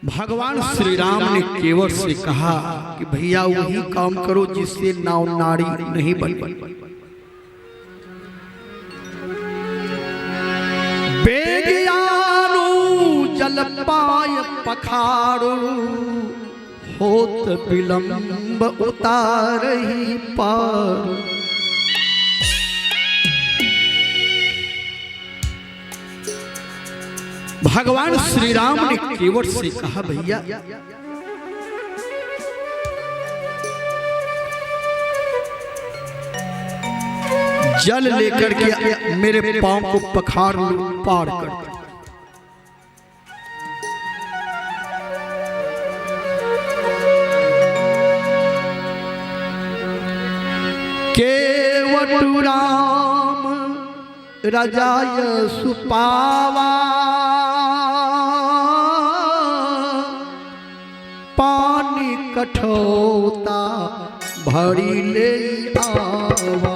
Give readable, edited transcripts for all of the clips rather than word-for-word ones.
भगवान श्री राम ने केवट से कहा कि भैया वही काम करो जिससे नाव नारी नहीं बन। बेगियानु जल पाय पखारू होत विलंब उतारही पार। भगवान श्री राम ने केवट से कहा भैया जल लेकर के मेरे पांव को पखार लो, पार कर दो। केवट राम रजाय सुपावा पानी कठोता भरी ले आवा।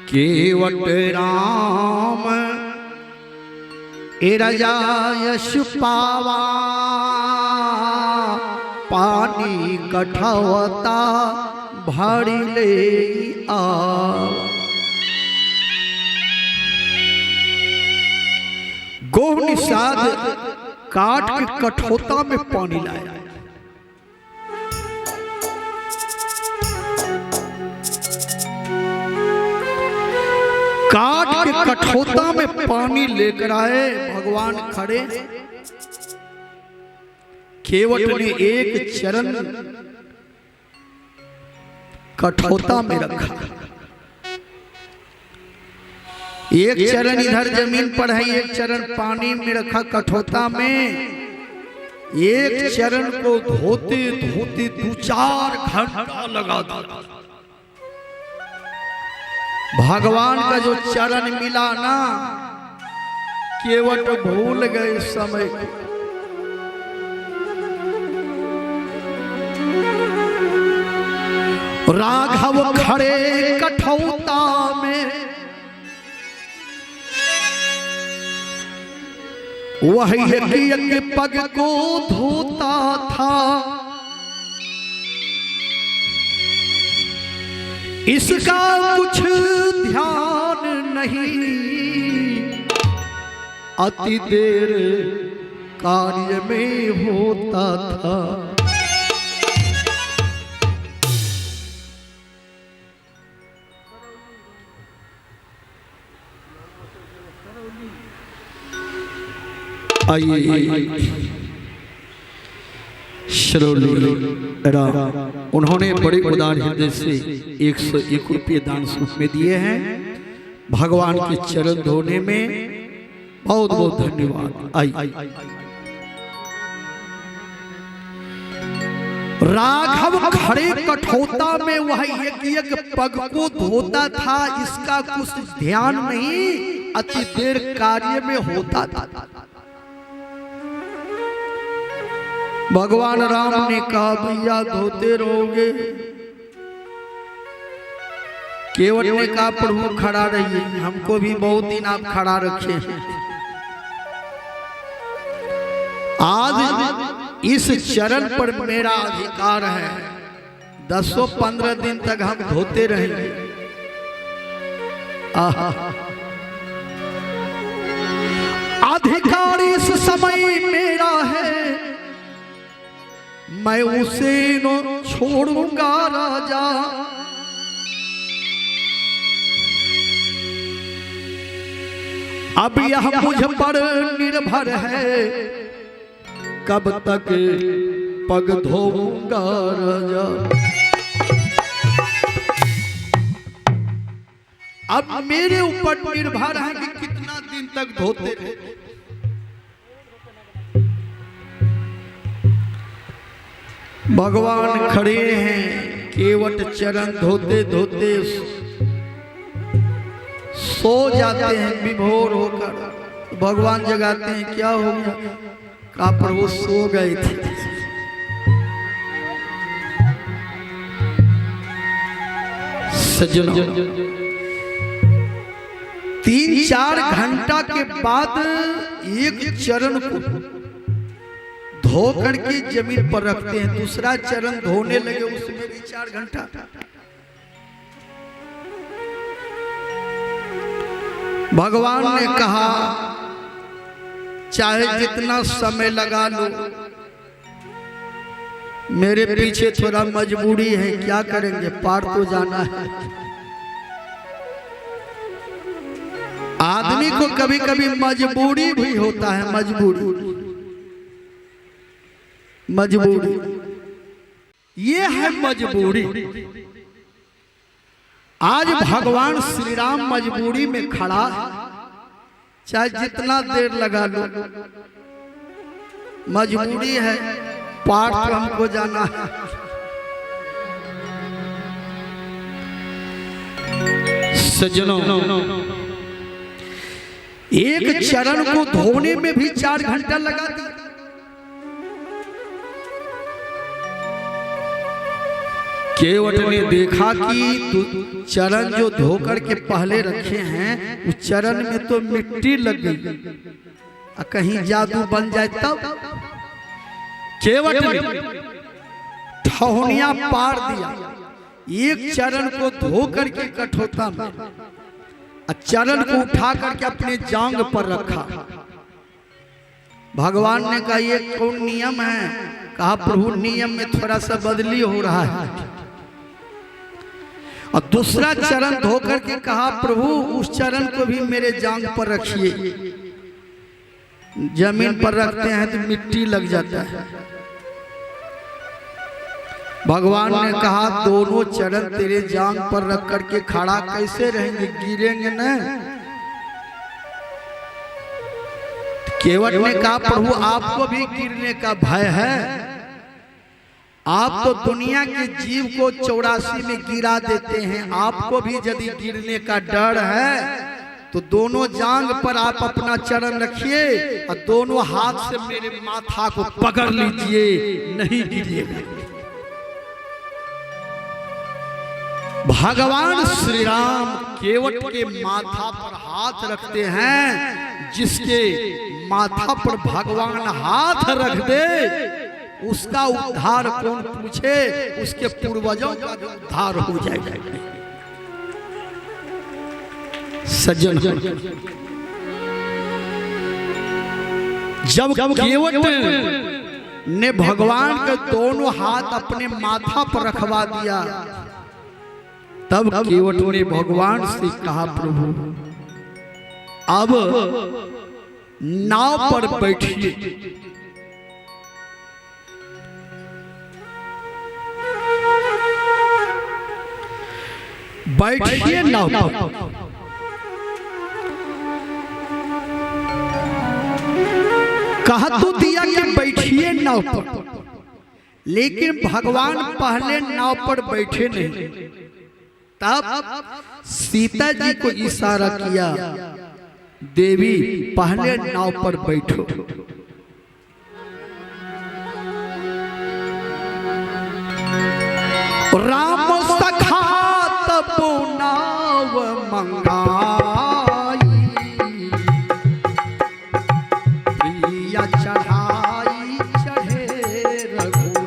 केवट राम रजाय सुपावा पानी कठौता भरी ले आवा। गोह निषाद काट के कठौता में पानी लाया। काट के कठौता में पानी लेकर आए। भगवान खड़े, केवट ने एक चरण कठौता में रखा, एक चरण इधर जमीन पर है, एक चरण पानी में रखा कठौता में। एक चरण को धोते धोते 2-4 घंटा लगा दिया। भगवान का जो चरण मिला ना, केवट भूल गए समय को। राघव खड़े कठौता में, वही एक पग को धोता था। इसका कुछ ध्यान नहीं, अति देर कार्य में होता था। आइए श्रोली उन्होंने बड़े उदार हृदय से 101 रुपये दान स्वरूप में दिए हैं। भगवान के चरण धोने में बहुत बहुत धन्यवाद। आई राघव खड़े कठौता में वह एक पग को धोता था, इसका कुछ ध्यान नहीं, अति देर कार्य में होता था। भगवान राम ने कहा भैया धोते रहोगे। केवट ने कहा प्रभु खड़ा रहिए, हमको भी बहुत दिन आप खड़ा रखे हैं। आज इस चरण पर मेरा अधिकार है, 10-15 दिन तक हम धोते रहेंगे। अधिकार इस समय मेरा है, मैं उसे न छोड़ूंगा राजा। अब यह मुझ पर निर्भर है, कब तक पग धोऊंगा राजा। अब मेरे ऊपर निर्भर है कि कितना दिन तक धोते रहे। भगवान खड़े हैं, केवट चरण धोते धोते सो जाते हैं विभोर होकर। भगवान जगाते हैं, क्या हो गया? कहा प्रभु सो गए थे। सज्जनों 3-4 घंटा के बाद एक चरण को धो करके जमीन पर रखते हैं, दूसरा चरण धोने लगे, उसमें भी 4 घंटा। भगवान ने कहा चाहे जितना समय लगा लो, मेरे पीछे थोड़ा मजबूरी है, क्या करेंगे, पार तो जाना है। आदमी को कभी कभी मजबूरी भी होता है, मजबूरी ये है मजबूरी। आज भगवान श्री राम मजबूरी में खड़ा है, चाहे जितना देर लगा लो, मजबूरी है, पार तो हमको जाना है। सज्जनों एक चरण को धोने में भी 4 घंटा लगा दिया। केवट ने देखा कि चरण जो धोकर के पहले रखे हैं उस चरण में तो मिट्टी लग गई, कहीं जादू बन जाए तब। केवट ने ठहनिया पार दिया, एक चरण को धो करके कठौता में, चरण को उठा करके अपने जांग पर रखा। भगवान ने कहा ये कौन नियम है? कहा प्रभु नियम में थोड़ा सा बदली हो रहा है। और दूसरा चरण धो करके कहा प्रभु उस चरण को भी मेरे जांग पर रखिए। जमीन पर रखते हैं तो मिट्टी लग जाता है। भगवान ने कहा दोनों चरण तेरे जांग पर रख करके खड़ा कैसे रहेंगे, गिरेंगे न? केवट ने कहा प्रभु आपको भी गिरने का भय है, आप तो दुनिया के जीव को 84 में गिरा देते हैं, आपको भी यदि गिरने का डर है तो दोनों जांग पर आप अपना चरण रखिए और दोनों हाथ से मेरे माथा को पकड़ लीजिए, नहीं गिरिएगा। भगवान श्री राम केवट के माथा पर हाथ रखते हैं। जिसके माथा पर भगवान हाथ रख दे उसका उद्धार कौन पूछे, उसके पूर्वजों का उद्धार हो जाएगा। सज्जन जब केवट ने भगवान के दोनों हाथ अपने माथा पर रखवा दिया तब केवट ने भगवान से कहा प्रभु अब नाव पर बैठिए। बैठिए नाव पर। कहा तो दिया कि बैठिए नाव पर, लेकिन भगवान पहले नाव पर बैठे नहीं। तब सीता जी को इशारा किया, देवी पहले नाव पर बैठो। राम सखा तब नाव मंगाई, प्रिया चढ़ाई चढ़े रघुराई।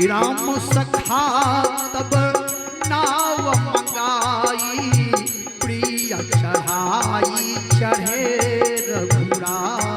राम सखा तब नाव मंगाई, प्रिया चढ़ाई चढ़े रघुराई।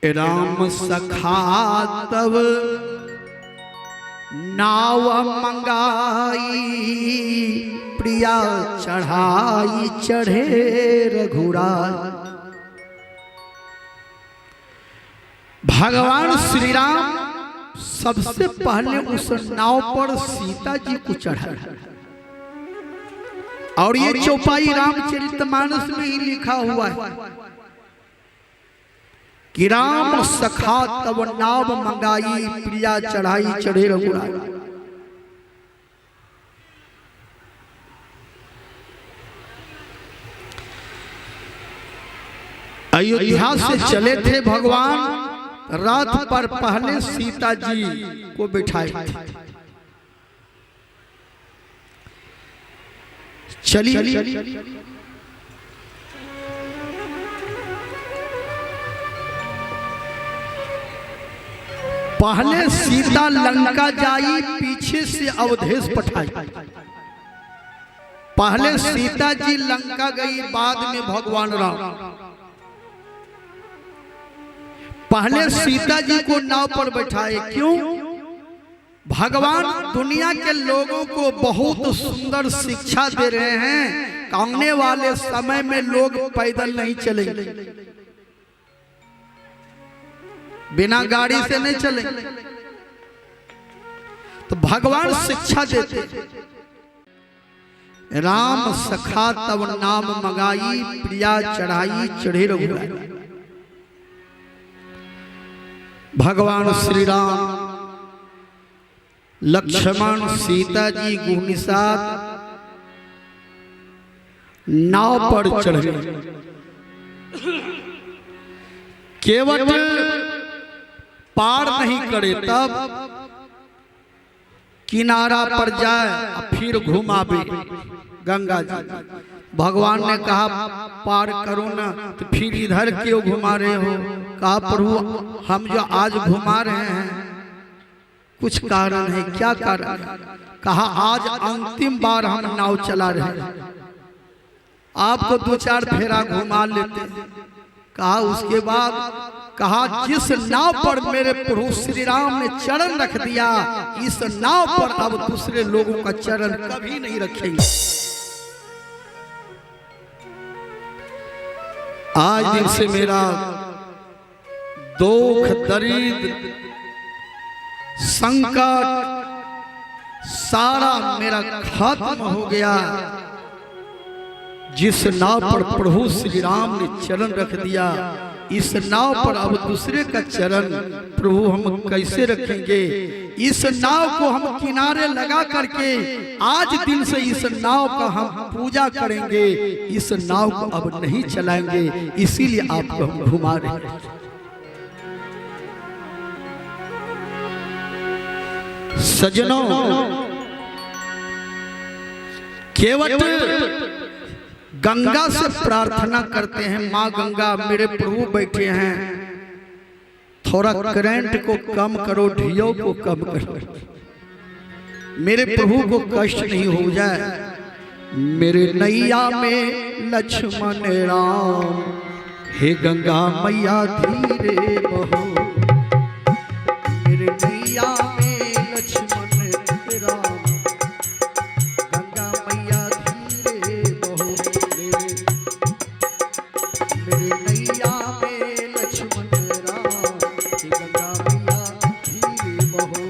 राम सखा तब नाव मंगाई, प्रिया चढ़ाई चढ़े रघुराई। भगवान श्री राम सबसे पहले उस नाव पर सीता जी को चढ़ाया, और ये चौपाई रामचरितमानस में ही लिखा हुआ है कि राम सखा तब नाव मंगाई, प्रिया चढ़ाई चढ़े रघुराई। अयोध्या से चले थे भगवान, रात पर पहले सीता जी को बिठाए थे। चलिए पहले सीता लंका जाई, पीछे से अवधेश पठाई। पहले सीता जी लंका गई, बाद में भगवान राम। पहले सीता जी को नाव पर बैठाए, क्यों? भगवान दुनिया के लोगों को बहुत सुंदर शिक्षा दे रहे हैं। आने वाले समय में लोग पैदल नहीं चलेंगे, बिना गाड़ी से नहीं चले। तो भगवान शिक्षा देते, राम सखा तब नाम मंगाई, प्रिया चढ़ाई चढ़े रघुराई। भगवान श्री राम लक्ष्मण सीता जी गुह साथ नाव पर चढ़े। केवट पार नहीं करे, तब किनारा पर जाए फिर घुमावे गंगा जी। भगवान ने कहा पार करो ना, तो फिर इधर क्यों घुमा रहे हो? कहा प्रभु हम जो आज घुमा रहे हैं कुछ कारण है। क्या कारण? कहा आज अंतिम बार हम नाव चला रहे हैं, आपको दो चार फेरा घुमा लेते। कहा उसके बाद कहा जिस नाव पर मेरे प्रभु श्री राम ने चरण रख दिया, इस नाव पर अब दूसरे लोगों का चरण कभी नहीं रखेंगे। आज दिन से मेरा दुख, दरिद्र, संकट सारा मेरा खत्म हो गया। जिस नाव पर प्रभु श्री राम ने चरण रख दिया, इस नाव पर अब दूसरे का चरण प्रभु हम कैसे रखेंगे। इस नाव को हम किनारे लगा करके आज दिन से इस नाव का हम पूजा करेंगे, इस नाव को अब नहीं चलाएंगे, इसीलिए आपको हम घुमा रहे हैं। सजनों, केवट गंगा से प्रार्थना करते हैं, माँ गंगा मेरे प्रभु बैठे हैं, थोड़ा करंट को कम करो, ढियो को कम करो, मेरे प्रभु को कष्ट नहीं हो जाए। मेरे नैया में लक्ष्मण राम, हे गंगा मैया धीरे बहो। मेरे नैया में लक्ष्मण राम, गंगा मैया धीरे बहो। मेरे नैया में लक्ष्मण राम, हे गंगा मैया धीरे बहो।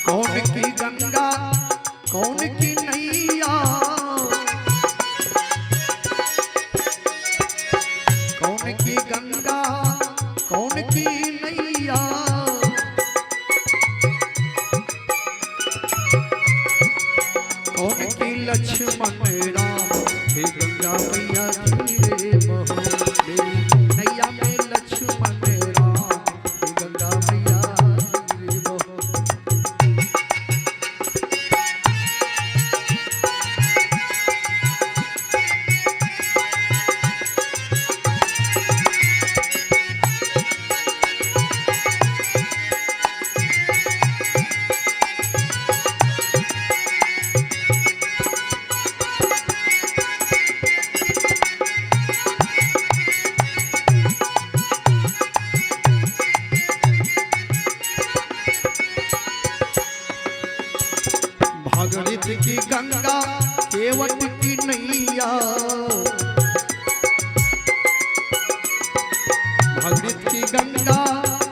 कौन की गंगा कौन की नैया, कौन की गंगा कौन की नैया। कौन की लक्ष्मण राम, हे गंगा मैया धीरे बहो। मेरी नैया में लक्ष्मण राम, हे गंगा मैया धीरे बहो। भागीरथ की गंगा केवट की नैया, भागीरथ की गंगा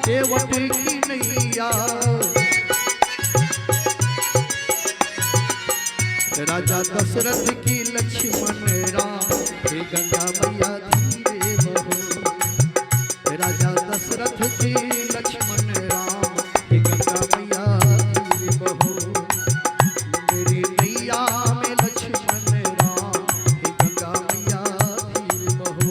केवट की नैया। राजा दशरथ की लक्ष्मण राम, हे गंगा मैया धीरे बहो। राजा दशरथ की लक्ष्मण राम, हे गंगा मैया धीरे बहो। मेरी नैया में लक्ष्मण राम, हे गंगा मैया धीरे बहो।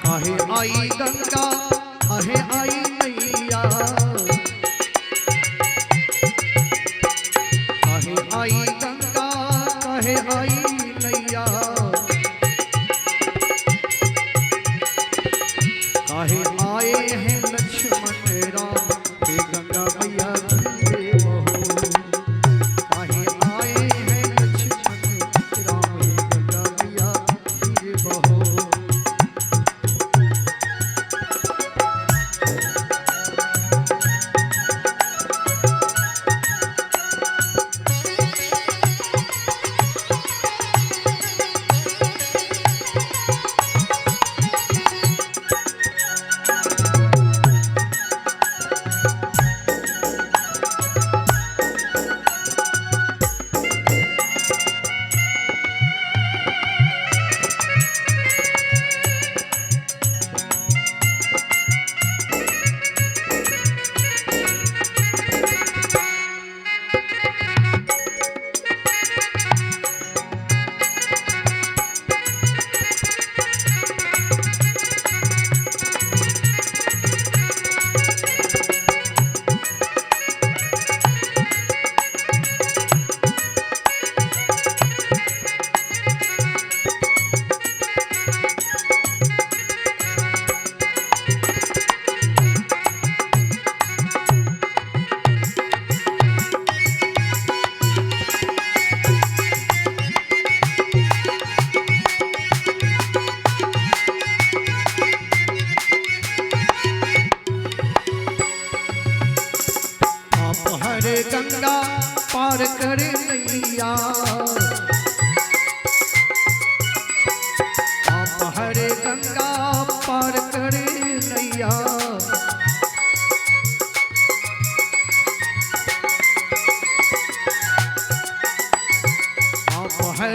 काहे आई गंगा काहे आई नैया, काहे आई गंगा काहे आई नैया। काहे आए हैं लक्ष्मण राम, हे गंगा मैया धीरे बहो। काहे आए हैं लक्ष्मण राम, हे गंगा मैया धीरे बहो।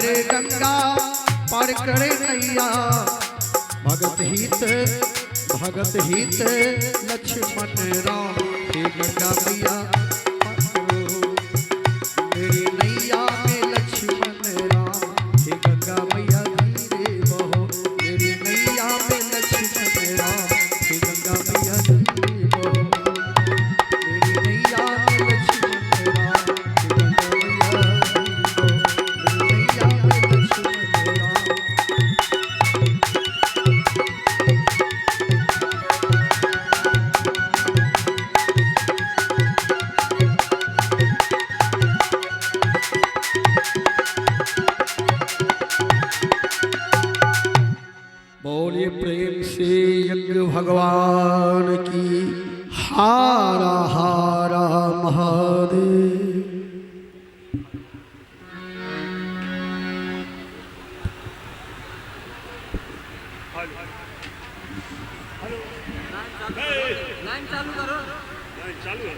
भरे गंगा पार करे नैया। भगत हित लक्ष्मण राम, हे गंगा मैया मेरी नैया में लक्ष्मण राम, हे गंगा मैया धीरे बहो मेरी नैया में लक्ष्मण राम, हे गंगा मैया धीरे बहो मेरी नैया में लक्ष्मण राम, हे गंगा मैया धीरे बहो मेरी नैया में लक्ष्मण राम। बोलिए प्रेम से यज्ञ भगवान की। हारा हारा महादेव। लाइन चालू करो। लाइन चालू है।